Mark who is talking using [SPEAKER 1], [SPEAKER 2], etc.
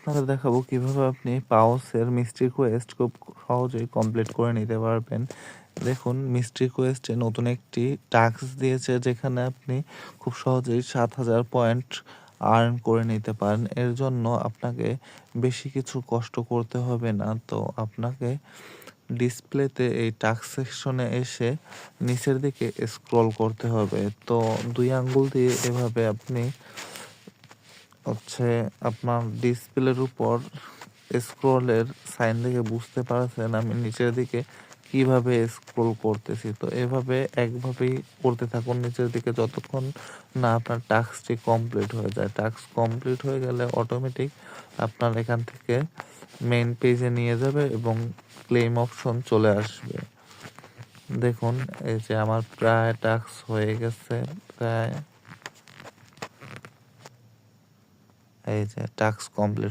[SPEAKER 1] আপনাদের দেখাবো কিভাবে আপনি পাউসের মিস্ট্রি কোয়েস্ট খুব সহজেই কমপ্লিট করে নিতে পারবেন। দেখুন, মিস্ট্রি কোয়েস্টে নতুন একটি টাস্ক দিয়েছে যেখানে আপনি খুব সহজেই ৭,০০০ পয়েন্ট আর্ন করে নিতে পারেন। এর জন্য আপনাকে বেশি কিছু কষ্ট করতে হবে না। তো আপনাকে ডিসপ্লেতে এই টাস্ক সেকশনে এসে নিচের দিকে স্ক্রল করতে হবে। তো ২ আঙ্গুল দিয়ে এভাবে আপনি আপনার ডিসপ্লের উপর স্ক্রলের সাইন দেখে বুঝতে পারছেন আমি নিচের দিকে কিভাবে স্ক্রল করতেছি। তো এভাবে একভাবেই করতে থাকুন নিচের দিকে যতক্ষণ না আপনার টাস্কটি কমপ্লিট হয়ে যায়। টাস্ক কমপ্লিট হয়ে গেলে অটোমেটিক আপনার এখান থেকে মেইন পেজে নিয়ে যাবে এবং ক্লেম অপশন চলে আসবে। দেখুন, এই যে আমার প্রায় টাস্ক হয়ে গেছে। প্রায় এই যে টাস্ক কমপ্লিট